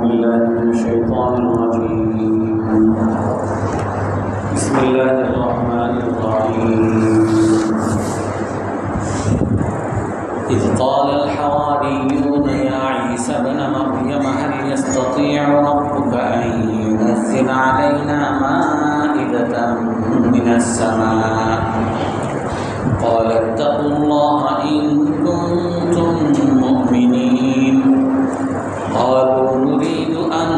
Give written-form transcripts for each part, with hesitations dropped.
بالله من الشيطان الرجيم. بسم الله الرحمن الرحيم. إذ قال الحواريون يا عيسى ابن مريم هل يستطيع ربك أن ينزل علينا مائدة من السماء قال اتقوا الله إن كنتم مؤمنين قالوا نريد أن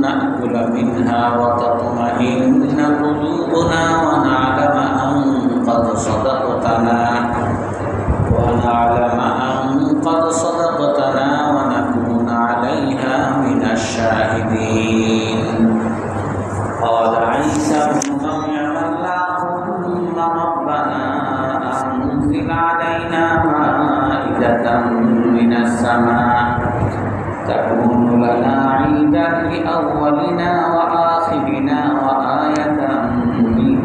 نأكل منها وتطمئن قلوبنا ونعلم أن قد صدقتنا ونكون عليها من الشاهدين. قال عيسى ابن مريم اللهم ربنا أنزل علينا مائدة من السماء تكون لنا عيدا لأولنا وآخرنا وآية منك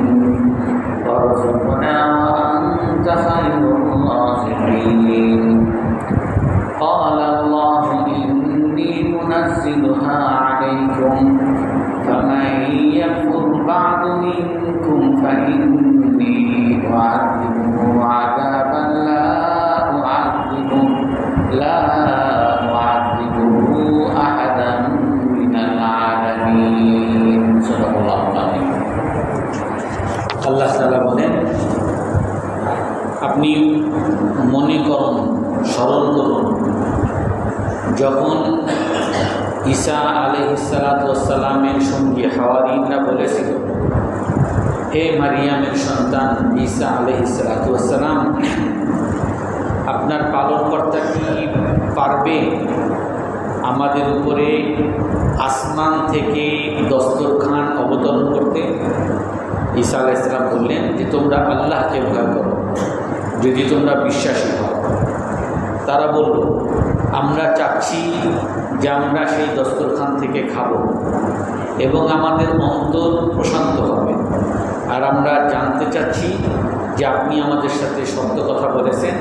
وارزقنا وأنت خير الرازقين. قال الله إني منزلها عليكم فمن يكفر بعد منكم فإني أعذبه عذابا لا أعذبه أحدا من العالمين. صدق الله العظيم. আল্লাহ তাআলা বলেন, আপনি মনে করুন, স্মরণ করুন, যখন ঈসা আলাইহিসসালামের সঙ্গে হাওয়ারীরা বলেছিল, হে মারিয়ামের সন্তান ঈসা আলাইহিসসালাম, আপনার পালনকর্তা কি পারবে আমাদের উপরে আসমান থেকে দস্তরখান অবতরণ করতে? ঈসা আলাইহিস সালাম বললেন যে তোমরা আল্লাহকে ভয় করো যদি তোমরা বিশ্বাসী হও। তারা বলল, আমরা চাচ্ছি যে আমরা সেই দস্তরখান থেকে খাব এবং আমাদের অন্তর প্রশান্ত হবে, আর আমরা জানতে চাচ্ছি যে আপনি আমাদের সাথে সত্য কথা বলেছেন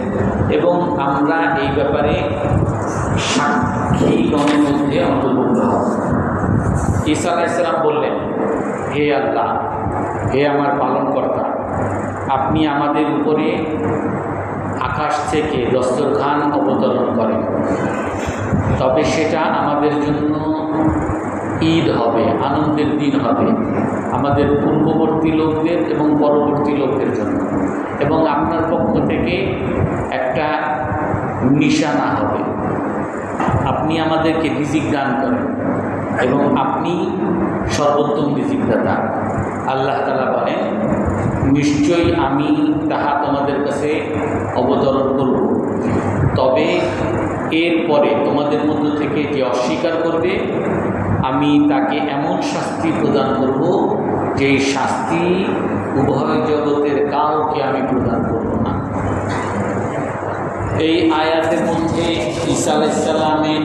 এবং আমরা এই ব্যাপারে সাক্ষীগণের মধ্যে অন্তর্ভুক্ত হব। ঈসা আলাইহিস সালাম বললেন, হে আল্লাহ, হে আমার পালনকর্তা, আপনি আমাদের উপরে আকাশ থেকে দস্তরখান অবতরণ করেন, তবে সেটা আমাদের জন্য ঈদ হবে, আনন্দের দিন হবে, আমাদের পূর্ববর্তী লোকদের এবং পরবর্তী লোকদের জন্য, এবং আপনার পক্ষ থেকে একটা নিশানা হবে। আপনি আমাদেরকে রিজিক দান করেন এবং আপনি সর্বোত্তম রিজিকদাতা। আল্লাহ তাআলা বলেন, নিশ্চয়ই আমি তাহা তোমাদের কাছে অবতরণ করব, তবে এরপরে তোমাদের মধ্য থেকে যে অস্বীকার করবে আমি তাকে এমন শাস্তি প্রদান করব যেই শাস্তি উভয় জগতের কাউকে আমি প্রদান করব না। এই আয়াতের মধ্যে ঈসা আলাইহিস সালামের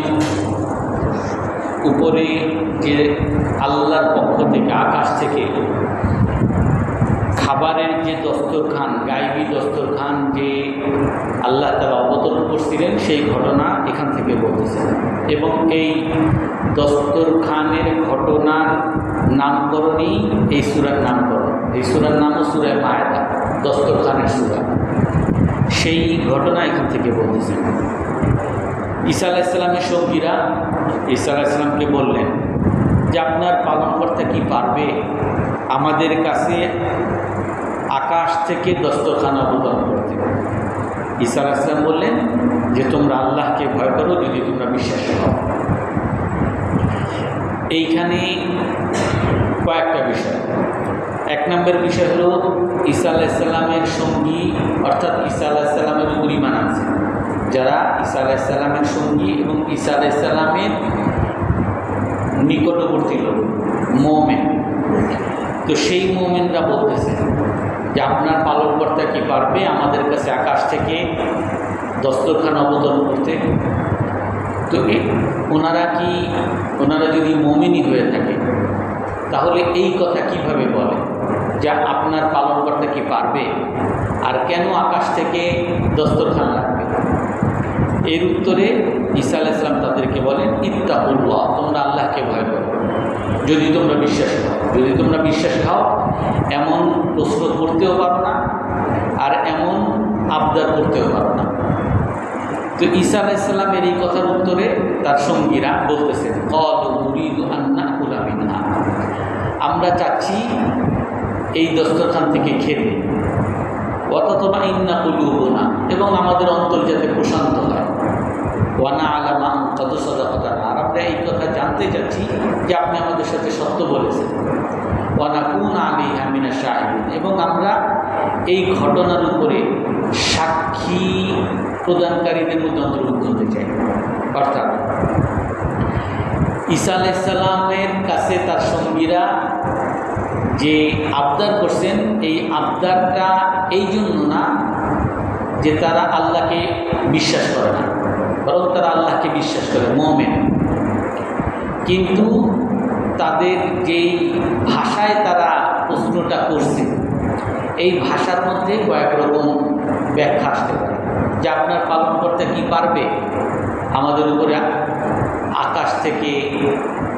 উপরে যে আল্লাহর পক্ষ থেকে আকাশ থেকে খাবারের যে দস্তরখান, গায়েবী দস্তরখান যে আল্লাহ তাআলা অবতরণ করছিলেন, সেই ঘটনা এখান থেকে বলতেছেন। এবং এই দস্তরখানের ঘটনার নামকরণই এই সূরার নামকরণ। এই সূরার নামও সূরা মায়েদা, দস্তরখানের সূরা। সেই ঘটনা এখান থেকে বলতেছেন। ঈসা আলাইহিস সালামের সঙ্গীরা ঈসা আলাইহিস সালামকে বললেন যে আপনার পালনকর্তা কি পারবে আমাদের কাছে আকাশ থেকে দস্তরখান অবতরণ করতে? ঈসা আলাইহিস সালাম বললেন যে তোমরা আল্লাহকে ভয় করো যদি তোমরা বিশ্বাসী হও। এইখানে কয়েকটা বিষয়। এক নম্বর বিষয় হলো ঈসা আলাইহিস সালামের সঙ্গী, অর্থাৎ ঈসা আলাইহিস সালামের উপর ঈমান আনছে যারা ঈসা আলাইহিস সালামের সঙ্গী এবং ঈসা আলাইহিস সালামের নিকটবর্তী লোক, মুমিন। তো সেই মুমিনরা বলতেছে যে আপনার পালনকর্তা কি পারবে আমাদের কাছে আকাশ থেকে দস্তরখান অবতরণ করতে? তো ওনারা যদি মুমিনই হয়ে থাকে তাহলে এই কথা কিভাবে বলে যে আপনার পালনকর্তা কি পারবে, আর কেন আকাশ থেকে দস্তরখান লাগবে? এর উত্তরে ঈসা আলাইহিস সালাম তাদেরকে বলেন, ইত্তাকুল্লাহ, তোমরা আল্লাহকে ভয় করো যদি তোমরা বিশ্বাসী হও। যদি তোমরা বিশ্বাসী হও এমন প্রশ্ন করতেও পারো না, আর এমন আবদার করতেও পারো না। তো ঈসা আলাইহিস সালামের এই কথার উত্তরে তার সঙ্গীরা বলতেছেন, ক্বালু নুরিদু আন নাকুলা মিনহা, আমরা চাচ্ছি এই দস্তরখান থেকে খেতে, ওয়া তাতমাইন্না কুলুবুনা, এবং আমাদের অন্তর যাতে প্রশান্ত হয়, ওয়া না'লামা আন ক্বাদ সাদাকাতানা, আর আমরা এই কথা জানতে চাচ্ছি যে আপনি আমাদের সাথে সত্য বলেছেন, ওয়া নাকুনা আলাইহা মিনাশ শাহিদিন, এবং আমরা এই ঘটনার উপরে সাক্ষী প্রদানকারীদের মধ্যে অন্তর্ভুক্ত হতে চাই। অর্থাৎ ঈসা আলাইহিস সালামের কাছে তার সঙ্গীরা যে আবদার করছেন, এই আবদারটা এই জন্য না যে তারা আল্লাহকে বিশ্বাস করে না, বরং তারা আল্লাহকে বিশ্বাস করে, মুমিন। কিন্তু তাদের যেই ভাষায় তারা প্রশ্নটা করছে, এই ভাষার মধ্যে কয়েক রকম ব্যাখ্যা আসতে পারে, যে আপনার পালনকর্তা কি পারবে আমাদের উপরে আকাশ থেকে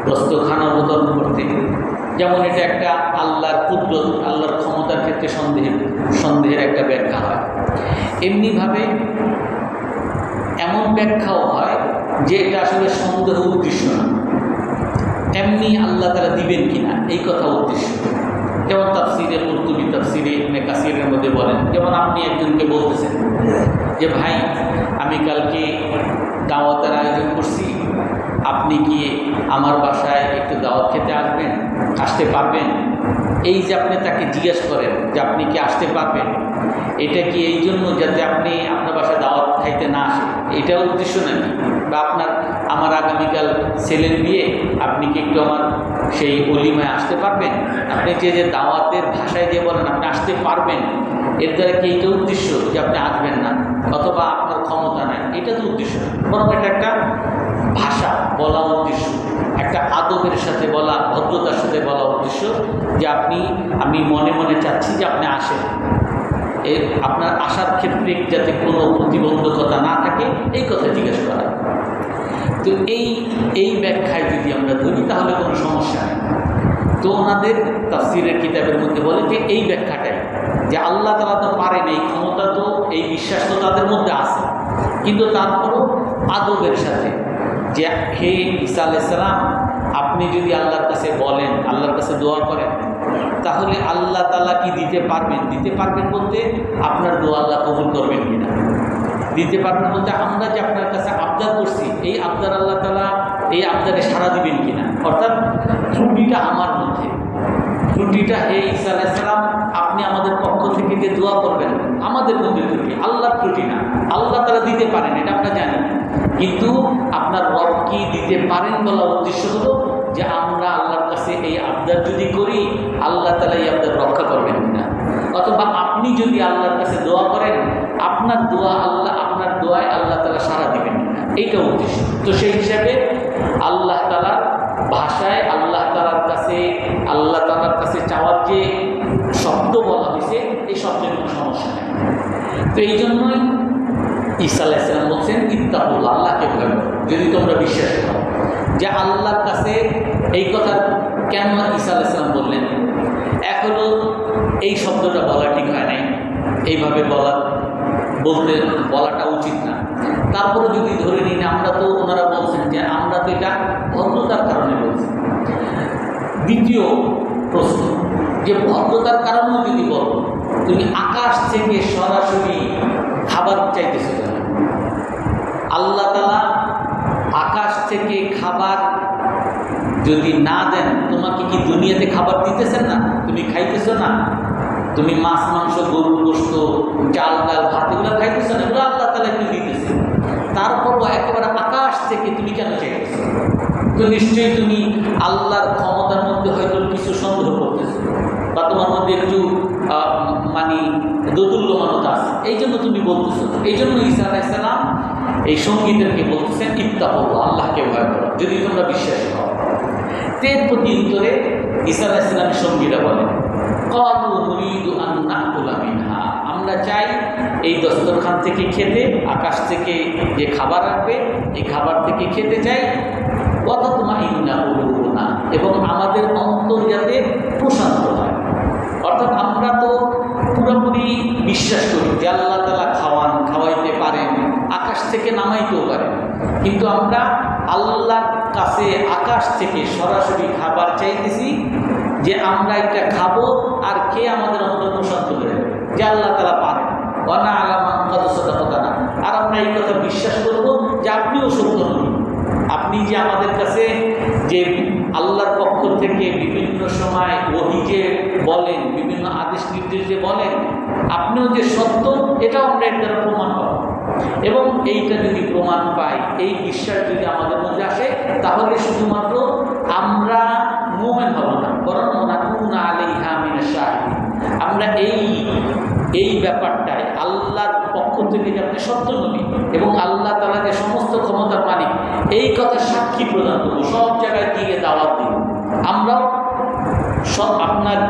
দস্তরখান অবতরণ করতে? যেমন এটা একটা আল্লাহর কুদরত, আল্লাহর ক্ষমতার ক্ষেত্রে সন্দেহের একটা ব্যাখ্যা হয়। এমনিভাবে এমন ব্যাখ্যাও হয় যে এটা আসলে সন্দেহ উদ্দেশ্য না, এমনি আল্লাহ তারা দিবেন কিনা এই কথা উদ্দেশ্য। যেমন তাফসিরে কুরতুবী, তাফসিরে ইবনে কাসিরের মধ্যে বলেন, যেমন আপনি একজনকে বলতেছেন যে ভাই আমি কালকে দাওয়াতের আয়োজন করছি, আপনি কি আমার বাসায় একটু দাওয়াত খেতে আসতে পারবেন? এই যে আপনি তাকে জিজ্ঞেস করেন যে আপনি কি আসতে পারবেন, এটা কি এই জন্য যাতে আপনি আপনার বাসায় দাওয়াত খাইতে না আসে, এটা উদ্দেশ্য নাকি? বা আমার আগামীকাল ছেলের বিয়ে, আপনি কি একটু আমার সেই অলিমায় আসতে পারবেন? আপনি যে দাওয়াতের ভাষায় যে বলেন আপনি আসতে পারবেন, এর দ্বারা কি এইটা উদ্দেশ্য যে আপনি আসবেন না, অথবা আপনার ক্ষমতা নাই? এটা তো উদ্দেশ্য না, বরং এটা একটা ভাষা বলা উদ্দেশ্য, একটা আদবের সাথে বলা, ভদ্রতার সাথে বলা উদ্দেশ্য যে আমি মনে মনে চাচ্ছি যে আপনি আসেন, আপনার আসার ক্ষেত্রে যাতে কোনো প্রতিবন্ধকতা না থাকে এই কথা জিজ্ঞেস করা। তো এই ব্যাখ্যায় যদি আমরা ধরি তাহলে কোনো সমস্যা নেই। তো ওনাদের তাফসীরের কিতাবের মধ্যে বলে যে এই ব্যাখ্যাটাই, যে আল্লাহ তাআলা তো পারেন, এই ক্ষমতা তো, এই বিশ্বাস তো তাদের মধ্যে আছে, কিন্তু তারপরও আদবের সাথে যে হে ঈসা আলাইহিস সালাম, আপনি যদি আল্লাহর কাছে বলেন, আল্লাহর কাছে দোয়া করেন, তাহলে আল্লাহ তাআলা কি দিতে পারবেন? দিতে পারবেন বলতে আপনার দোয়া আল্লাহ কবুল করবেন কিনা, দিতে পারবেন বলতে আমরা যে আপনার কাছে আবদার করছি, এই আবদার আল্লাহ তাআলা এই আবদারে সাড়া দিবেন কিনা। অর্থাৎ ত্রুটিটা আমার মধ্যে, ত্রুটিটা হে ঈসা আলাইহিস সালাম আপনি আমাদের পক্ষ থেকে যে দোয়া করবেন, আমাদের মধ্যে ত্রুটি, আল্লাহর ত্রুটি না। আল্লাহ তাআলা দিতে পারেন, এটা আমরা জানি, কিন্তু আপনার রব কি দিতে পারেন বলার উদ্দেশ্য হলো যে আমরা আল্লাহর কাছে এই আবদার যদি করি, আল্লাহ তাআলা এই আবদার রক্ষা করবেন কিনা, অথবা আপনি যদি আল্লাহর কাছে দোয়া করেন, আপনার দোয়ায় আল্লাহ তাআলা সাড়া দিবেন কিনা, এইটা উদ্দেশ্য। তো সেই হিসাবে আল্লাহ তাআলার ভাষায় আল্লাহ তাআলার কাছে চাওয়ার যে শব্দ বলা হয়েছে, এই শব্দের কোনো সমস্যা নেই। তো এই জন্যই ঈসা আলাইহিস সালাম বলছেন, ইত্তাকুল্লাহ, আল্লাহকে ভয় করো যদি তোমরা বিশ্বাস করো। যে আল্লাহর কাছে এই কথা কেন ঈসা আলাইহিস সালাম বললেন? এখনো এই শব্দটা বলা ঠিক হয় নাই, এইভাবে বলাটা উচিত না। তারপরে যদি ধরে নিই না, ওনারা বলছেন যে আমরা তো এটা ভদ্রতার কারণে বলছি। দ্বিতীয় প্রশ্ন, যে ভদ্রতার কারণেও যদি বলো, তুমি আকাশ থেকে সরাসরি খাবার চাইতেছো কেন? আল্লাহ তাআলা আকাশ থেকে খাবার যদি না দেন, তোমাকে কি দুনিয়াতে খাবার দিতেছেন না? তুমি খাইতেছো না? তুমি মাছ, মাংস, গরুর গোশত, চাল, ডাল, ভাত এগুলো খাইতেছো না? এগুলো আল্লাহ তাআলা কি দিতেছে। তারপরও একেবারে আকাশ থেকে তুমি কেন চাইতেছো? তো নিশ্চয়ই তুমি আল্লাহর ক্ষমতার মধ্যে হয়তো কিছু সন্দেহ করতেছো, বা তোমার মধ্যে একটু দোদুল্যমানতা আছে, এই জন্য তুমি বলতেছো। এই জন্য ঈসা আলাইহিস সালাম এই সঙ্গীদেরকে বলতেছেন, ইত্তাকুল্লাহ, আল্লাহকে ভয় করো যদি তোমরা বিশ্বাসী হও। এর প্রতি উত্তরে ঈসা আলাইহিস সালামের সঙ্গীরা বলেন ক্বালু নুরিদু আন নাকুলা মিনহা, আমরা চাই এই দস্তরখান থেকে খেতে, আকাশ থেকে যে খাবার আসবে এই খাবার থেকে খেতে চাই। ওয়া তাতমাইন্না কুলুবুনা, এবং আমাদের অন্তর যাতে প্রশান্ত হয়। অর্থাৎ আমরা তো পুরোপুরি বিশ্বাস করি যে আল্লাহ তাআলা খাওয়াইতে পারেন, আকাশ থেকে নামাইতেও পারেন, কিন্তু আমরা আল্লাহর কাছে আকাশ থেকে সরাসরি খাবার চাইতেছি যে আমরা এটা খাবো আর খেয়ে আমাদের অন্তর প্রশান্ত হয়ে যাবে যে আল্লাহ তাআলা পারেন। ওয়ানা আলামান কাদ সাদাকানা, আর আমরা এই কথা বিশ্বাস করব যে আপনিও সত্য নবী, আপনি যে আমাদের কাছে যে আল্লাহর পক্ষ থেকে বিভিন্ন সময় ওহী যে বলেন, বিভিন্ন আদেশ নির্দেশ যে বলেন, আপনিও যে সত্য, এটাও আমরা এর দ্বারা প্রমাণ পাবো। এবং এইটা যদি প্রমাণ পাই, এই বিশ্বাস যদি আমাদের মধ্যে আসে, তাহলে শুধুমাত্র আমরা মুমিন হব না, বরং নাকুনা আলাইহা মিনাশ শাহিদিন, আমরা এই ব্যাপারটায় আল্লাহর পক্ষ থেকে যে আপনি সত্য নবী এবং আল্লাহ তাআলা যে সমস্ত ক্ষমতার মালিক, এই কথা সাক্ষী প্রদান করবো, সব জায়গায় গিয়ে দাওয়াত দিব। আমরাও সব আপনার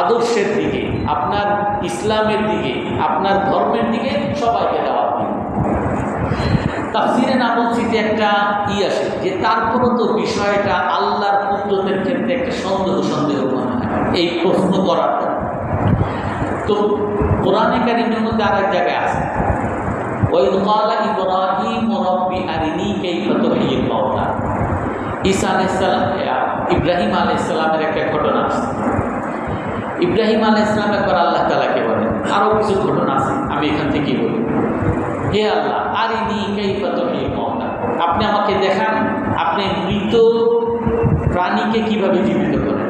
আদর্শের দিকে, আপনার ইসলামের দিকে, আপনার ধর্মের দিকে সবাইকে দাওয়াত দিব। তাফসীরে নাববীতে একটা আসে যে তারপরও তো বিষয়টা আল্লাহর কুদরতের ক্ষেত্রে একটা সন্দেহ মনে হয় এই প্রশ্ন করাটা। তো কোরআনে কারীমের মধ্যে আরেক জায়গায় আছে, ওয়াইদ ক্বালা ইব্রাহিম রাব্বি আরিনী কাইফা তুহয়িল মাউতা। ঈসা আলাইহিস সালাম, ইব্রাহিম আলাইহিস সালামের একটা ঘটনা আছে। ইব্রাহিম আলাইহিস সালাম একবার আল্লাহ তাআলাকে বলেন, আরও কিছু ঘটনা আছে, আমি এখান থেকেই বলি, হে আল্লাহ আরিনী কাইফা তুহয়িল মাউতা, আপনি আমাকে দেখান আপনি মৃত প্রাণীকে কিভাবে জীবিত করেন।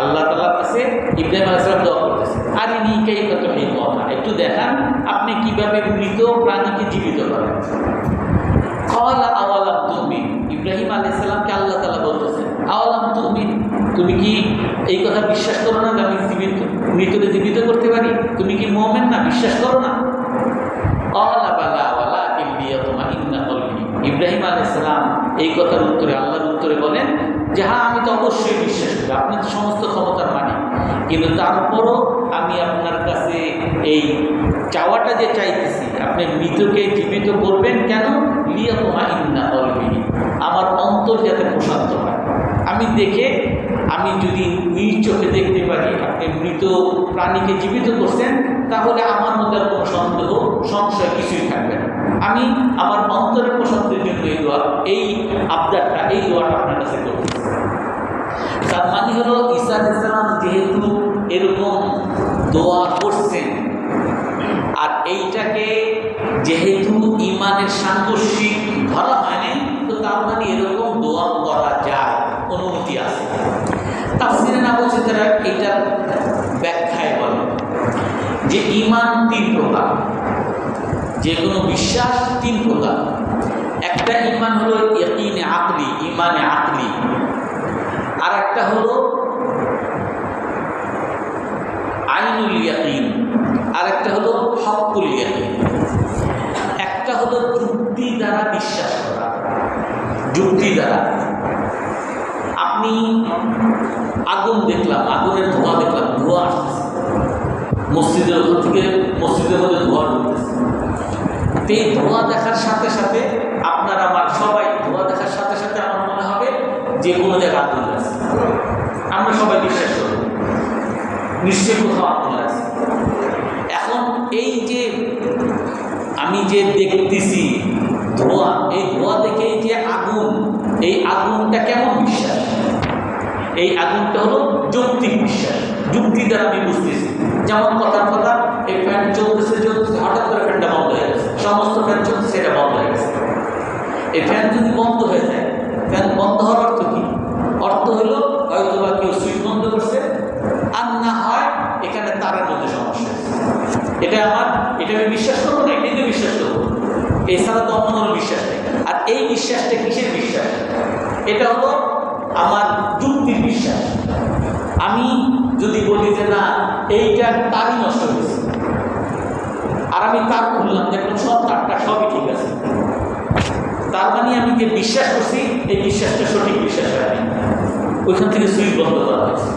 আল্লাহ তাআলার কাছে ইব্রাহিম আলাইহিস সালাম দোয়া করতেছে, আরিনী কাইফা তুহয়িল মাউতা, একটু দেখান আপনি কিভাবে মৃত প্রাণীকে জীবিত করেন। ক্বালা আওয়ালাম তুমিন, ইব্রাহিম আলাইহিস সালামকে আল্লাহ তাআলা বলতেছেন, আওয়ালাম তুমিন, তুমি কি এই কথা বিশ্বাস করো না যে আমি মৃতকে জীবিত করতে পারি? তুমি কি মুমিন না, বিশ্বাস করো না? ক্বালা বালা ওয়ালাকিন লিয়াতমাইন্না কলবি, ইব্রাহিম আলাইহিস সালাম এই কথার উত্তরে, আল্লাহর উত্তরে বলেন যে হ্যাঁ, আমি তো অবশ্যই বিশ্বাস করি, আপনি তো সমস্ত ক্ষমতার মালিক, কিন্তু তারপরও আমি আপনার কাছে এই চাওয়াটা যে চাইতেছি, আপনি মৃতকে জীবিত করবেন কেন? লিয়াতমাইন্না কলবি, আমার অন্তর যাতে প্রশান্ত হয়। আমি যদি নিজ চোখে দেখতে পারি আপনি মৃত প্রাণীকে জীবিত করছেন, তাহলে আমার মধ্যে কোনো সন্দেহ সংশয় কিছুই থাকবে না। আমি আমার অন্তরের প্রশান্তির জন্য এই আবদারটা, এই দোয়াটা আপনার কাছে করছি। তার মানে হলো ঈসা আলাইহিস সালাম যেহেতু এরকম দোয়া করছেন, আর এইটাকে যেহেতু ইমানের সাংঘর্ষিক ধরা হয়নি, তো তার মানে এরকম দোয়া করা যায়, অনুমতি আছে। তাফসীরে নাববীতে তারা এইটা ব্যাখ্যায় বলে যে ঈমান 3 প্রকার, যে কোনো বিশ্বাস 3 প্রকার। একটা ঈমান হলো ইয়াকিনে আকলি, ঈমানে আকলি, আর একটা হলো আইনুল ইয়াকিন, আর একটা হলো হক্কুল ইয়াকিন। একটা হলো যুক্তি দ্বারা বিশ্বাস করা, যুক্তি দ্বারা। আপনি আগুন দেখলাম, আগুনের ধোঁয়া দেখলাম, ধোঁয়া আসতেছে মসজিদের ওপর থেকে, মসজিদের মধ্যে ধোঁয়া ঢুকতেছে। এই ধোঁয়া দেখার সাথে সাথে আপনার আমার সবাই, ধোঁয়া দেখার সাথে সাথে আমার মনে হবে যে কোনো জায়গায় আগুন আছে, আমরা সবাই বিশ্বাস করব নিশ্চয়ই কোথাও আগুন আছে। এখন এই যে আমি যে দেখতেছি ধোঁয়া, এই ধোঁয়া দেখে যে আগুন, এই আগুনটা কেমন বিশ্বাস? এই আগুনটা হলো যৌক্তিক বিশ্বাস, যুক্তি দ্বারা আমি বুঝতেছি। যেমন কথার কথা, এই ফ্যান চলতেছে, হঠাৎ করে ফ্যানটা বন্ধ হয়ে গেছে, সমস্ত ফ্যান চলছে, সেটা বন্ধ হয়ে গেছে। এই ফ্যান যদি বন্ধ হয়ে যায়, ফ্যান বন্ধ হওয়ার অর্থ কি? অর্থ হলো হয়তো বা কেউ সুইচ বন্ধ করছে, আর না হয় এখানে তারের মধ্যে সমস্যা। এটা আমি বিশ্বাস করবো না, এটাই তো বিশ্বাস করবো, এছাড়া তো অন্য কোনো বিশ্বাস নেই। আর এই বিশ্বাসটা কিসের বিশ্বাস? এটা হলো আমার যুক্তির বিশ্বাস। আমি যদি বলি যে না, এইটা তারই নষ্ট হয়েছে, আর আমি তার খুললাম, দেখলাম সব তারটা সবই ঠিক আছে, তার মানে আমি যে বিশ্বাস করছি এই বিশ্বাসটা সঠিক বিশ্বাস হয়নি, ওইখান থেকে সুইচ বন্ধ করা হয়েছে।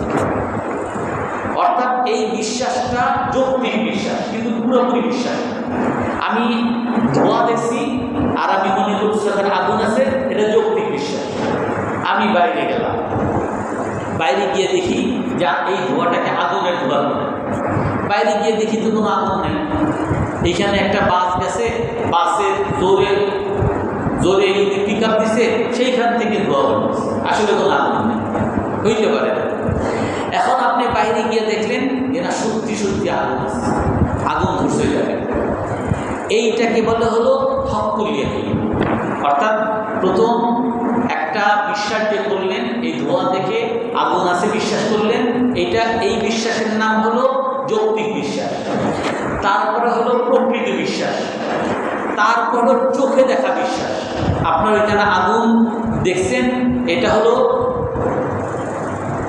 এই বিশ্বাসটা যৌক্তিক বিশ্বাস, কিন্তু পুরোপুরি বিশ্বাস। আমি ধোঁয়া দেখছি আর আমি মনে করছি সেখানে আগুন আছে, এটা যৌক্তিক বিশ্বাস। আমি বাইরে গেলাম, বাইরে গিয়ে দেখি যে এই ধোঁয়াটাকে আগুনের ধোঁয়া বলে। বাইরে গিয়ে দেখি তো কোনো আগুন নেই। এইখানে একটা বাস গেছে, বাসের জোরে জোরে পিক আপ দিছে, সেইখান থেকে ধোঁয়া হচ্ছে, আসলে কোনো আগুন নেই, হইতে পারে না। এখন আপনি বাইরে গিয়ে দেখলেন যে না সত্যি সত্যি আগুন আছে, আগুন ধরছে যাবে। এইটাকে বলে হলো হক্কুল ইয়াকিন। অর্থাৎ প্রথম একটা বিশ্বাস যে করলেন, এই ধোঁয়া দেখে আগুন আছে বিশ্বাস করলেন, এই বিশ্বাসের নাম হলো যৌক্তিক বিশ্বাস। তারপরে হলো প্রকৃত বিশ্বাস, তারপর হলো চোখে দেখা বিশ্বাস। আপনার ওইখানে আগুন দেখছেন, এটা হলো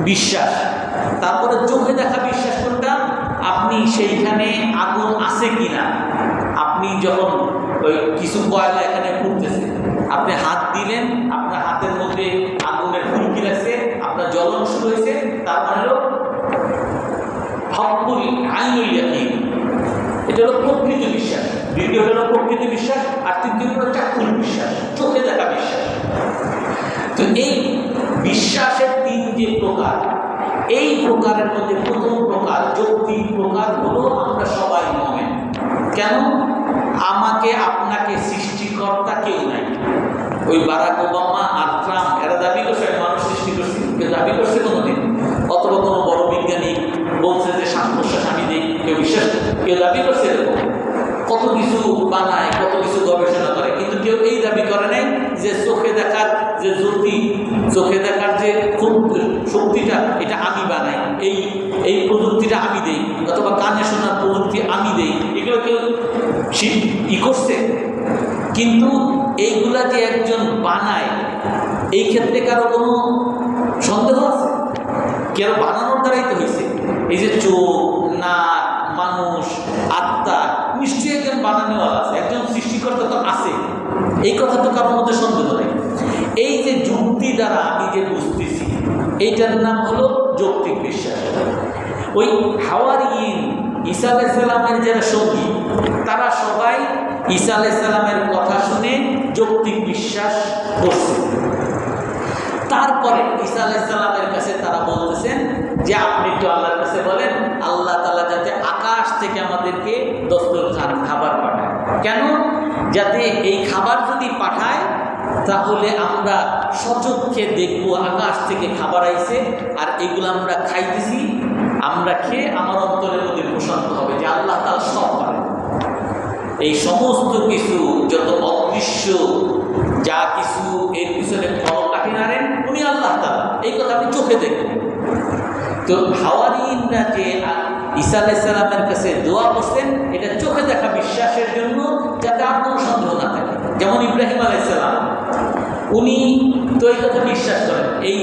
বিশ্বাস। তারপরে চোখে দেখা বিশ্বাস কোনটা? আপনি সেইখানে আগুন আছে কিনা, আপনি যখন ওই কিছু কয়লা এখানে ফুটতেছে, আপনি হাত দিলেন, আপনার হাতের মধ্যে আগুনের ফুলকি লাগছে, আপনার জ্বলন শুরু হয়েছে, তার মানে হলো হক্কুল আইনুল ইয়াকিন। এটা হলো প্রকৃত বিশ্বাস। দ্বিতীয় হলো প্রকৃত বিশ্বাস, আর তৃতীয় হলো চাক্ষুষ বিশ্বাস, চোখে দেখা বিশ্বাস। তো এই বিশ্বাসের তিন যে প্রকার, এই প্রকারের মধ্যে প্রথম প্রকার যৌক্তিক প্রকার হলো আমরা সবাই মুমিন। কেন? আমাকে আপনাকে সৃষ্টিকর্তা কেউ নাই। ওই বারাক ওবামা আর ট্রাম্প এরা দাবি করছে মানুষ সৃষ্টি করছে, কেউ দাবি করছে কোনোদিন? অথবা কোনো বড় বিজ্ঞানী বলছে যে শ্বাস প্রশ্বাস আমি দিই, কেউ বিশ্বাস, কেউ দাবি করছে এরকম? কত কিছু বানায়, কত কিছু গবেষণা করে, কিন্তু কেউ এই দাবি করে নাই যে চোখে দেখার যে জ্যোতি, চোখে দেখার যে খুব শক্তিটা, এটা আমি বানাই, এই প্রযুক্তিটা আমি দেই, অথবা কানে শোনার প্রযুক্তি আমি দেই, এগুলো কেউ করছে? কিন্তু এইগুলা যে একজন বানায়, এই ক্ষেত্রে কারো কোনো সন্দেহ আছে? কেউ বানানোর দ্বারাই তো হয়েছে। এই যে চোখ, নাক, মানুষ, আত্মা, নিশ্চয়ই একজন বানানোওয়ালা আছে, একজন সৃষ্টিকর্তা তো আছে, এই কথা তো কারোর মধ্যে সন্দেহ নেই। এই যে যুক্তি দ্বারা আমি যে বুঝতেছি, এইটার নাম হলো যৌক্তিক বিশ্বাস। ওই হাওয়ারিয়িন ঈসা আলাইহিস সালামের যারা সঙ্গী, তারা সবাই ঈসা আলাইহিস সালামের কথা শুনে যৌক্তিক বিশ্বাস করছে। তারপরে ঈসা আলাইহিস সালামের কাছে তারা বলতেছেন যে আপনি একটু আল্লাহর কাছে বলেন আল্লাহ তাআলা যাতে আকাশ থেকে আমাদেরকে দস্তরখান খাবার পাঠায়। কেন? যাতে এই খাবার যদি পাঠায় তাহলে আমরা সচক্ষে দেখব আকাশ থেকে খাবার আইছে, আর এগুলো আমরা খাইতেছি, আমরা খেয়ে আমার অন্তরের মধ্যে প্রশান্ত হবে যে আল্লাহ তাআলা সব পারেন। এই সমস্ত কিছু যত অদৃশ্য যা কিছু এর পিছনে ফল কাটি নাড়েন উনি আল্লাহ তাআলা, এই কথা আমি চোখে দেখব। তো হাওয়ারিয়িনরা যে ঈসা আলাইহিস সালামের কাছে দোয়া করছেন, এটা চোখে দেখা বিশ্বাসের জন্য, যাতে আর কোনো সন্দেহ না থাকে। যেমন ইব্রাহিম আলাইহিস সালাম, উনি তো এই কথা বিশ্বাস করেন, এই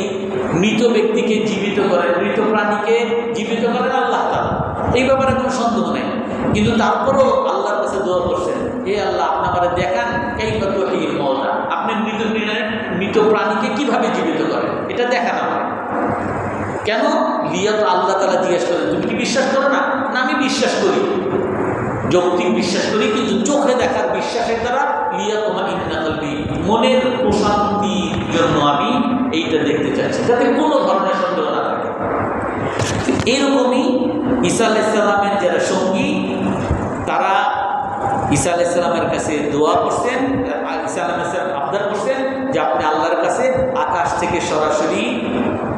মৃত ব্যক্তিকে জীবিত করেন, মৃত প্রাণীকে জীবিত করেন আল্লাহ তাআলা, এই ব্যাপারে কোনো সন্দেহ নেই। কিন্তু তারপরও আল্লাহর কাছে দোয়া করছেন, হে আল্লাহ আপনি আমাদের দেখান কাইফা তুহয়িল মাউতা, আপনি মৃত প্রাণীকে কিভাবে জীবিত করেন, এটা দেখান আমার। কেন? লিয়াত আল্লাহ তাআলা জিজ্ঞেস করেন তুমি কি বিশ্বাস করো না? না, আমি বিশ্বাস করি, যৌক্তিক বিশ্বাস করি, কিন্তু চোখে দেখার বিশ্বাসের দ্বারা লিয়াতুমাইন্না কলবি, মনের প্রশান্তির জন্য আমি এইটা দেখতে চাচ্ছি, যাতে কোনো ধরনের সন্দেহ না থাকে। এরকমই ঈসা আলাইহিস সালামের যারা সঙ্গী, তারা ঈসা আলাইহিস সালামের কাছে দোয়া করছেন, ঈসা আলাইহিস সালাম আবদার করছেন যে আপনি আল্লাহর কাছে আকাশ থেকে সরাসরি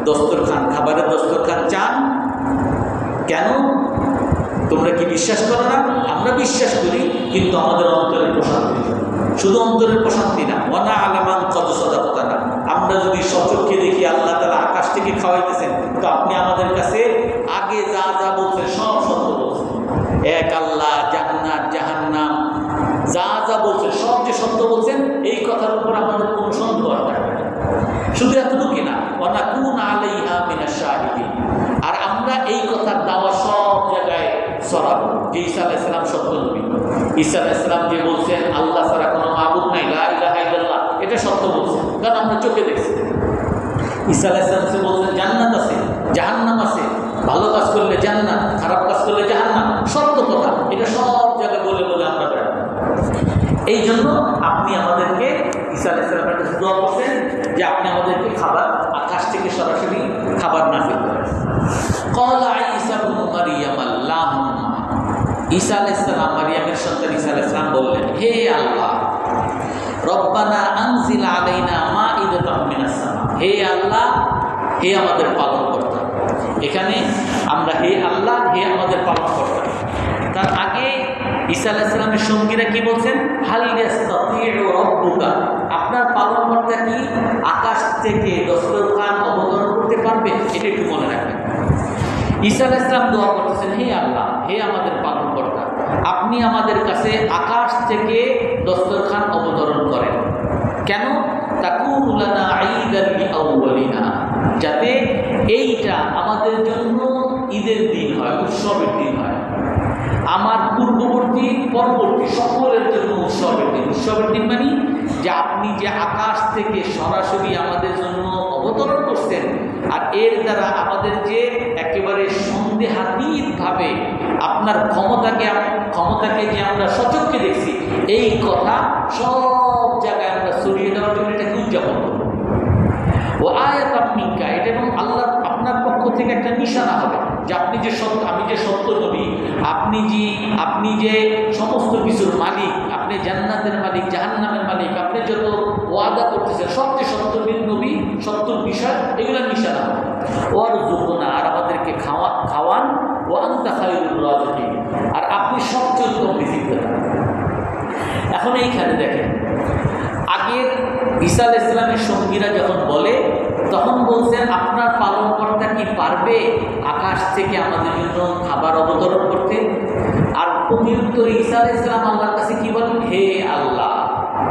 দস্তরখান, খাবারের দস্তরখান চান। কেন? তোমরা কি বিশ্বাস করো না? আমরা বিশ্বাস করি, কিন্তু আমাদের অন্তরের প্রশান্তি, শুধু অন্তরের প্রশান্তি না, ওয়ানা আলামান কদ সাদাকানা, আমরা যদি সচক্ষে দেখি আল্লাহ তাআলা আকাশ থেকে খাওয়াইতেছেন, তো আপনি আমাদের কাছে আগে যা যা বলছেন সব সত্য বলছেন। এক আল্লাহ, জান্নাত, জাহান্নাম, যা যা বলছেন সব যে সত্য বলছেন, এই কথার উপর আমাদের কোনো সন্দেহ থাকবে না। শুধু এতটুকু না, ওয়ানাকুনা আলাইহা মিনাশ শাহিদিন, আর আমরা এই কথার দাওয়া সব জায়গায় ছড়াবো যে ঈসা আলাইহিস সালাম সত্য নবী। ঈসা আলাইহিস সালাম যে বলছেন আল্লাহ ছাড়া কোনো মাবুদ নাই, লা ইলাহা ইল্লাল্লাহ, এটা সত্য বলছেন, কারণ আমরা চোখে দেখছি। ঈসা আলাইহিস সালাম বলছেন জান্নাত আছে, জাহান্নাম আছে, ভালো কাজ করলে জান্নাত, খারাপ ঈসা আলাইহিস সালামের কাছে দোয়া করছেন যে আপনি আমাদেরকে খাবার আকাশ থেকে সরাসরি খাবার নাযিল করেন। ক্বালা ঈসা ইবনু মারইয়াম আল্লাহুম্মা, ঈসা আলাইহিস সালাম মারইয়ামের সন্তান ঈসা আলাইহিস সালাম বললেন, হে আল্লাহ, রব্বানা আনজিল আলাইনা মাইদাতাম মিনাস সামা, হে আল্লাহ, হে আমাদের পালনকর্তা। এখানে আমরা হে আল্লাহ, হে আমাদের পালনকর্তা। তার আগে ঈসা আলাইহিস সালামের সঙ্গীরা কি বলছেন? হাল ইয়াস্তাতিউ রাব্বুকা, আপনার পালনকর্তা কি আকাশ থেকে দস্তরখান অবতরণ করতে পারবে? এটা একটু মনে রাখবেন। ঈসা আলাইহিস সালাম দোয়া করতেছেন, হে আল্লাহ, হে আমাদের পালনকর্তা, আপনি আমাদের কাছে আকাশ থেকে দস্তরখান অবতরণ করেন। কেন? তাকুনু লানা ঈদান লিআউয়ালিনা, যাতে এইটা আমাদের জন্য ঈদের দিন হয়, উৎসবের দিন হয়। আমার পূর্ববর্তী পরবর্তী সকলের জন্য উৎসবের দিন। উৎসবের দিন মানে যে আপনি যে আকাশ থেকে সরাসরি আমাদের জন্য অবতরণ করছেন, আর এর দ্বারা আমাদের যে একেবারে সন্দেহাতীতভাবে আপনার ক্ষমতাকে যে আমরা সচক্ষে দেখছি, এই কথা সব জায়গায় আমরা ছড়িয়ে দেওয়ার জন্য এটাকে উদযাপন করব। ও আয়াতাম মিনকা, এটা এবং আল্লাহ আপনার পক্ষ থেকে একটা নিশানা হবে যে আপনি যে সত্য, আমি যে সত্য নবী, আপনি যে সমস্ত কিছুর মালিক, আপনি জান্নাতের মালিক, জাহান্নামের মালিক, আপনি যত ওয়াদা করতেছেন সবচেয়ে সত্যবীর নবী, সত্যর বিষয়, এগুলো নিশানা হবে। ওর যুবনা, আর আমাদেরকে খাওয়ান, ও আনতা খায়রুর রাযিকিন, আর আপনি সবচেয়ে উত্তম রিজিকদাতা। এখন এইখানে দেখেন, আগের ঈসা আলাইহিস সালামের সঙ্গীরা যখন বলে, তখন বলছেন আপনার পালনকর্তা কি পারবে আকাশ থেকে আমাদের জন্য খাবার অবতরণ করতে? আর প্রত্যুত্তরে ঈসা আলাইহিস সালাম আল্লাহর কাছে কি বলেন? হে আল্লাহ,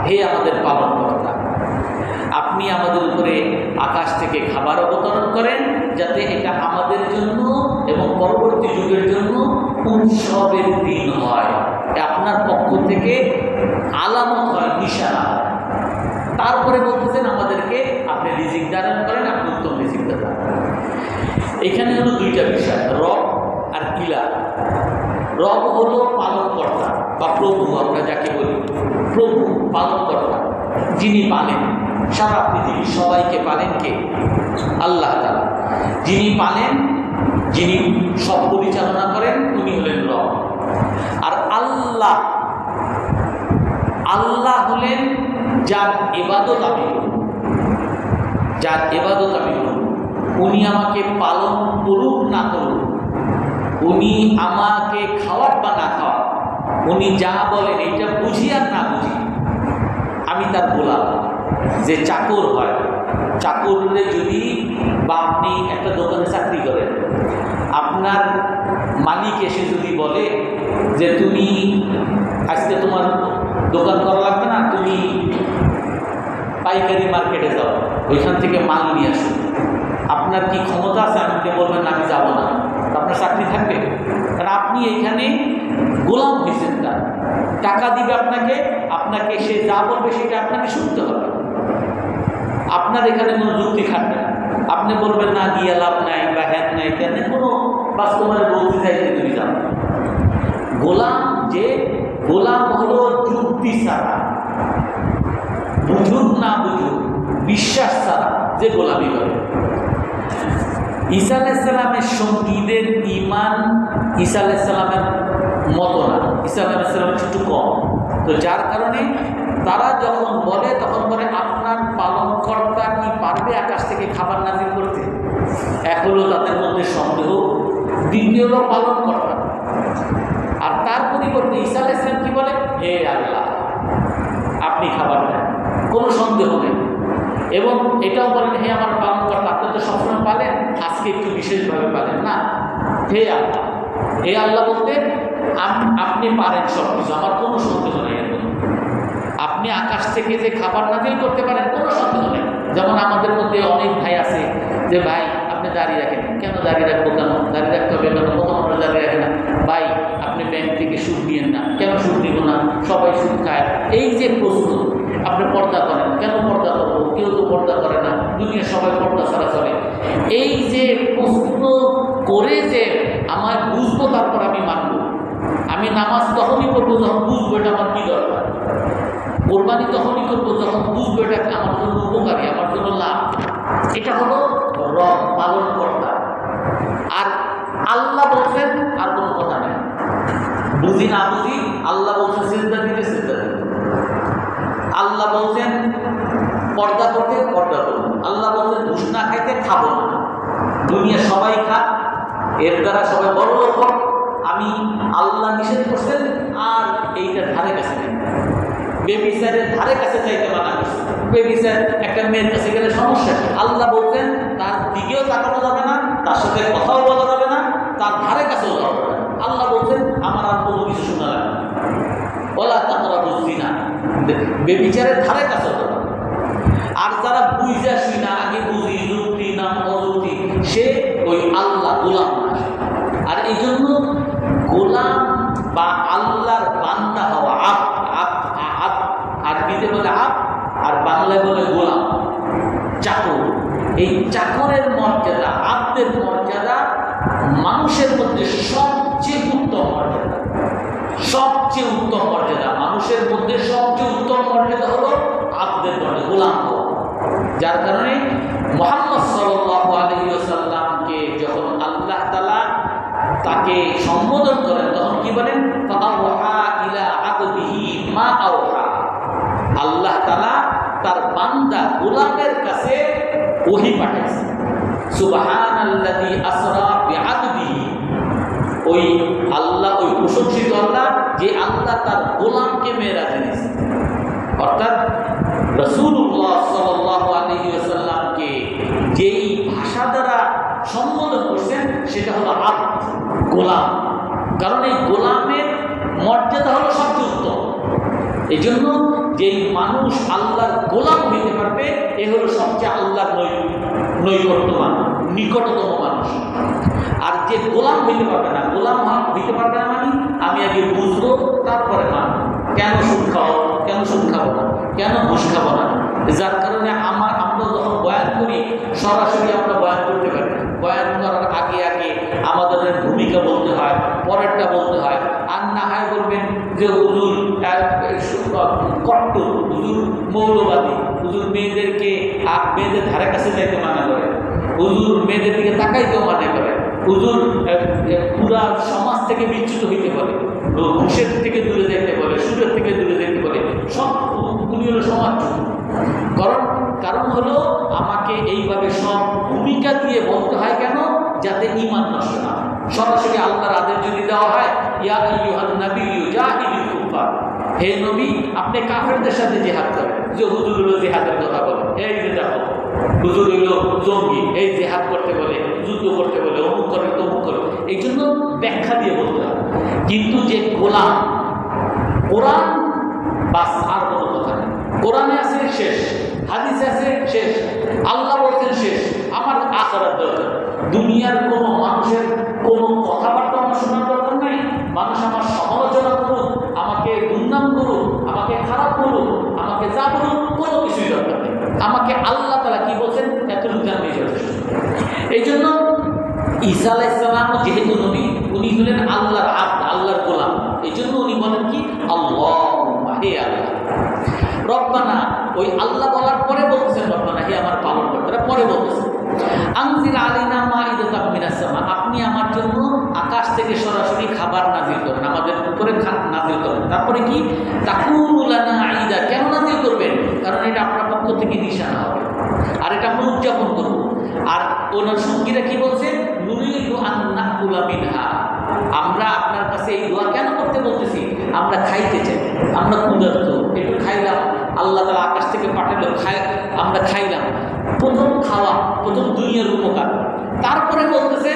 হে আমাদের পালনকর্তা, আপনি আমাদের উপরে আকাশ থেকে খাবার অবতরণ করেন, যাতে এটা আমাদের জন্য এবং পরবর্তী যুগের জন্য উৎসবের দিন হয়, আপনার পক্ষ থেকে আলামত হয়, নিশানা হয়। তারপরে বলতেছেন আমাদেরকে আপনি রিজিক দান করেন, আপনি উত্তম রিজিক দাতা। এখানে হলো দুইটা বিষয়, রব আর ইলা। রব হলো পালনকর্তা বা প্রভু, আমরা যাকে বলি প্রভু, পালনকর্তা, যিনি পালেন সারা পৃথিবী, সবাইকে পালেন কে? আল্লাহ তাআলা। যিনি পালেন, যিনি সব পরিচালনা করেন, উনি হলেন রব। আর আল্লাহ, আল্লাহ হলেন যার ইবাদত আমি করব, যার ইবাদত আমি করব। উনি আমাকে পালন করুক না করুক, উনি আমাকে খাওয়ার বা না খাওয়ার, উনি যা বলেন এটা বুঝি আর না বুঝি, আমি তার গোলাম। যে চাকর হয়, চাকরে যদি, বা আপনি একটা দোকানে চাকরি করেন, আপনার মালিক এসে যদি বলে যে তুমি আজকে তোমার দোকান করা লাগবে না, তুমি পাইকারি মার্কেটে যাও, ওইখান থেকে মাল নিয়ে আসো, আপনার কি ক্ষমতা আছে? আপনি বলবেন না আমি যাবো না, আপনার চাকরি থাকবে? কারণ আপনি এইখানে গোলাম হয়েছেন, তার টাকা দিবে আপনাকে, আপনাকে সে যা বলবে সেটা আপনাকে শুনতে হবে। আপনার এখানে কোনো যুক্তি খাটবে না, আপনি বলবেন না গিয়ে লাভ নাই বা হ্যাঁ নাই, কেন কোনো বাস্তবায়ন বলতে চাইতে তুমি যাও। গোলাম, যে গোলাম হলো যুক্তি ছাড়া, বুঝুক না বুঝুক, বিশ্বাস ছাড়া যে গোলামি করে। ঈসা আলাইহিস সালামের সঙ্গীদের ঈমান ঈসা আলাইহিস সালামের মতো না, ঈসা আলাইহিস সালামের একটু কম। তো যার কারণে তারা যখন বলে, তখন বলে আপনার পালনকর্তা কি পারবে আকাশ থেকে খাবার নাযিল করতে? এক হলো তাদের মধ্যে সন্দেহ, দ্বিতীয় হলো পালনকর্তা। আর তার পরিবর্তে ঈসা আলাইহিস সালাম কি বলে? হে আল্লাহ, আপনি খাবার দেন, কোনো সন্দেহ নেই। এবং এটাও বলেন, হে আমার পালনকর্তা, আপনি তো সবসময় পালেন, আজকে একটু বিশেষভাবে পালেন না। হে আল্লাহ, হে আল্লাহ বলতে আপনি পারেন সব কিছু, আমার কোনো সন্দেহ নেই। আপনি আকাশ থেকে যে খাবার নাযিল করতে পারেন, কোনো সন্দেহ নেই। যেমন আমাদের মধ্যে অনেক ভাই আছে যে ভাই আপনি দাঁড়িয়ে রাখেন, কেন দাঁড়িয়ে রাখবো, কেন দাঁড়িয়ে রাখতে হবে, কেন কত আমরা দাঁড়িয়ে রাখে না। ভাই আপনি ব্যাংক থেকে সুদ নিয়েন না, কেন সুদ দিব না, সবাই সুদ খায়। এই যে প্রশ্ন, আপনি পর্দা করেন, কেন পর্দা করবো, কেউ তো পর্দা করে না, দুনিয়া সবাই পর্দা ছাড়া চলে। এই যে প্রশ্ন করে যে আমার বুঝবো তারপর আমি মানবো, আমি নামাজ তখনই পড়বো যখন বুঝবো এটা আমার কী দরকার। কোরবানি তখনই করবো যখন বুঝবো এটা আমার জন্য উপকারী, আমার জন্য লাভ। এটা হলো রব, পালন কর্তা। আর আল্লাহ বলছেন, আর কোনো কথা নেই। বুঝি না বুঝি, আল্লাহ বলছেন সিজদা দিতে, সিজদা দিতে। আল্লাহ বলছেন পর্দা করতে, পর্দা করবো। আল্লাহ বলছেন ঘুষ না খাইতে, খাবো না। দুনিয়া সবাই খাক, এর দ্বারা সবাই বড় লোক হোক, আমি আল্লাহ নিষেধ করছেন আর এইটার ধারে কাছে নেই। বেবিচারের ধারে কাছে চাইতে মানা করছে। বেবিচার একটা মেয়ের কাছে গেলে সমস্যা, আল্লাহ বলছেন তার দিকেও তাকানো যাবে না, তার সাথে কথাও বলা যাবে না, তার ধারে কাছেও যাওয়া যাবে না। আল্লাহ বলছেন আমার আর কোনো কিছু শোনা লাগবে না, বলা তারা বুঝছি না, বেবিচারের ধারে কাছেও যাবে। আর যারা বুঝা শুনা আগে বুঝি যুক্তি না অযুক্তি, সে ওই আল্লাহ গোলাম না। আর এই জন্য গোলাম বা আল্লাহর বান্দা হওয়া, আপ আপ আপ, আরবিতে বলে আপ আর বাংলায় বলে গোলাম, চাকর। এই চাকরের মর্যাদা, আব্দের মর্যাদা মানুষের মধ্যে সবচেয়ে উত্তম মর্যাদা। সবচেয়ে উত্তম মর্যাদা মানুষের মধ্যে সবচেয়ে উত্তম মর্যাদা হলো আব্দের মর্যাদা, গোলাম হওয়া। যার কারণে মুহাম্মদ সাল্লাল্লাহু আলাইহি ওয়াসাল্লামকে যখন আল্লাহ তাআলা তাকে সম্বোধন করেন তখন কি বলেন? ফাআওহা ইলা আবদিহি মা আওহা। আল্লাহ তাআলা তার বান্দা গোলামের কাছে ওহী পাঠাইছেন। সুবহানাল্লাযী আসরা বিআবদিহি। ওই আল্লাহ, ওই প্রশংসিত আল্লাহ যে আল্লাহ তার গোলামকে মেরাজে নিয়েছেন। অর্থাৎ রাসূলুল্লাহ সাল্লাল্লাহু আলাইহি ওয়াসাল্লামকে যেই ভাষা দ্বারা সম্বোধন করছেন সেটা হলো আব্দ, গোলাম। কারণ এই গোলামের মর্যাদা হলো সবচেয়ে উত্তম। এই জন্য যেই মানুষ আল্লাহর গোলাম হইতে পারবে এ হলো সবচেয়ে আল্লাহর নৈকট্যমান, নিকটতম মানুষ। আর যে গোলাম হইতে পারবে না, গোলাম হইতে পারবে না মানে আমি আগে বুঝবো তারপরে মানব। কেন সুদ খাও, কেন সুদ খাবো না, কেন ঘুষ খাবো না। যার কারণে আমরা যখন বয়ান করি সরাসরি আমরা বয়ান করতে পারি না। বয়ান করার আগে আগে আমাদের ভূমিকা বলতে হয়, পরেরটা বলতে হয়। আর না হয় বলবেন যে হুজুর কট্টর, হুজুর মৌলবাদী, হুজুর মেয়েদেরকে মেয়েদের ধারে কাছে যাইতে মানা করে, হুজুর মেয়েদের দিকে তাকাইতেও মানা করে, হুজুর পুরা সমাজ থেকে বিচ্যুত হইতে পারে, ঘুষের থেকে দূরে যাইতে বলে, সুদের থেকে দূরে যাইতে বলে। সব উনি হলো সমাজ। কারণ হলো আমাকে এইভাবে সব ভূমিকা দিয়ে বলতে হয়। কেন? যাতে ঈমান নষ্ট না হয়। সরাসরি আল্লাহর আদেশ যদি দেওয়া হয়, ইয়া আইয়ুহান নাবিয়্যু জাহিদিল কুফার, হে নবী আপনি কাফেরদের সাথে জিহাদ করেন। যে হুজুর হলো জিহাদের কথা বলে, এই যে দেখো হুজুর হইল জঙ্গি, এই জিহাদ করতে বলে, যুদ্ধ করতে বলে, অমুক করে তমুক করে। এই জন্য ব্যাখ্যা দিয়ে বলতে হয়। কিন্তু যে গোলাম, কোরআন বাস, আর কোনো কথা নেই। কোরআনে আছে শেষ, হাদিসে আছে শেষ, আল্লাহ বলছেন শেষ। আমার আখিরাত দরকার। দুনিয়ার কোনো মানুষের কোনো কথাবার্তা আমার শোনার দরকার নাই। মানুষ আমার সমালোচনা করুক, আমাকে দুর্নাম করুক, আমাকে খারাপ করুক, আমাকে যা বলুক, কোনো কিছুই দরকার নেই। আমাকে আল্লাহ তাআলা কি বলছেন এতটুকু জানলেই যথেষ্ট। এই জন্য ঈসা আলাইহিস সালাম যেহেতু নবী, উনি হলেন আল্লাহর আব্দ, আল্লাহর গোলাম। এই জন্য উনি বলেন কি আল্লাহুম্মা, হে আল্লাহ। রব্বানা, ওই আল্লাহ বলার পরে বলতেছেন রব্বানা, হে আমার পালন কর্তা। পরে বলতেছেন আনজিল আলাইনা মাইদাতাম মিনাস সামা, আপনি আমার জন্য আকাশ থেকে সরাসরি খাবার নাজিল করেন, আমাদের উপরে নাজিল করেন। তারপরে কি তাকুনু লানা ঈদা, কেন নাজিল করবেন? কারণ এটা আপনার পক্ষ থেকে নিশানা হবে আর এটা আমরা উদযাপন করব। আর ওনার সঙ্গীরা কি বলছে? নুরিদু আন নাকুলা মিনহা, আমরা আপনার কাছে এই দোয়া কেন করতে বলতেছি? আমরা খাইতে চাই, আমরা ক্ষুধার্ত, একটু খাইলাম, আল্লাহ তাআলা আকাশ থেকে পাঠালো, আমরা খাইলাম। প্রথম খাওয়া, প্রথম দুনিয়ার উপকার। তারপরে বলতেছে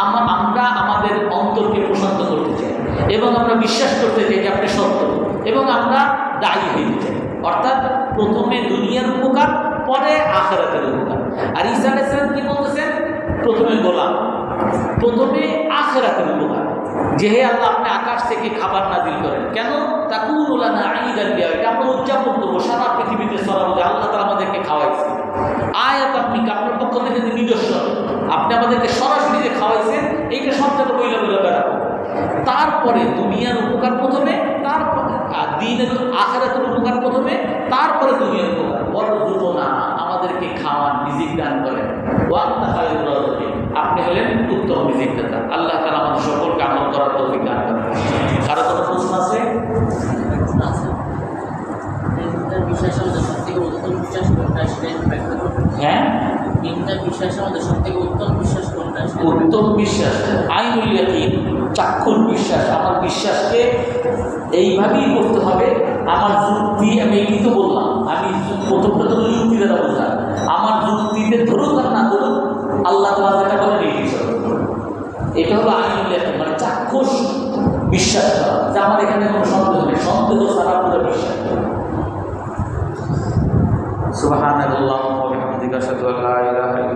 আমরা আমাদের অন্তরকে প্রশান্ত করতে চাই এবং আমরা বিশ্বাস করতে চাই যে আপনি সত্য, এবং আমরা দায়ী হইতে চাই। অর্থাৎ প্রথমে দুনিয়ার উপকার, পরে আখিরাতের উপকার। আর ঈসা আলাইহিস সালাম কি বলতেছেন? প্রথমে গোলাম, প্রথমে আখিরাতের উপকার। যে হে আল্লাহ আপনি আকাশ থেকে খাবার নাজিল করেন, কেন? তাকুনু লানা ঈদান বিয়া, এটা আমরা উদযাপন করবো, সারা পৃথিবীতে ছড়াবো যে আল্লাহ তাআলা আমাদেরকে খাওয়াইছে। আয়াত, আপনি আপনার পক্ষ থেকে নিদর্শন, আপনি আমাদেরকে সরাসরি যে খাওয়াইছেন, এইটা সব জায়গায় বইলা বইলা বেড়াবো। তারপরে দুনিয়ার উপকার প্রথমে, তারপরে দিন এবং আখিরাতের উপকার প্রথমে, তারপরে দুনিয়ার উপকার। বড় দুটো না, আমাদেরকে খাওয়ান, রিজিক দান করেন। ওয়ান্তা খায়রুর রাযিকিন, আপনি হলেন উত্তম রিজিক দাতা। আল্লাহ তাআলা আমাদের সকলকে আমল করার তৌফিক দান করেন। কারো কোনো প্রশ্ন আছে? বিশ্বাসের মধ্যে সবথেকে উত্তম বিশ্বাস কোনটা সেটা ব্যাখ্যা করুন। হ্যাঁ, তিনটা বিশ্বাসের মধ্যে সবথেকে উত্তম বিশ্বাস কোনটা? উত্তম বিশ্বাস আইনুল ইয়াকিন, চাক্ষুষ বিশ্বাস। আমার বিশ্বাসকে এইভাবেই করতে হবে। আমার যুক্তি, আমি এই তো বললাম, আমি প্রথমটা তো যুক্তি দ্বারা বোঝা, আমার যুক্তিতে ধরুক আর না ধরুক, আল্লাহ তাআলা যেটা বলেন এই বিষয়, এটা হলো আইনুল ইয়াকিন, মানে চাক্ষুষ বিশ্বাস করা যে আমার এখানে কোনো সন্দেহ নেই, সন্দেহ ছাড়া পুরো বিশ্বাস। সুবহানাল্লাহ ওয়া বিহামদিহি আশহাদু আল্লা ইলাহা ইল্লাল্লাহ।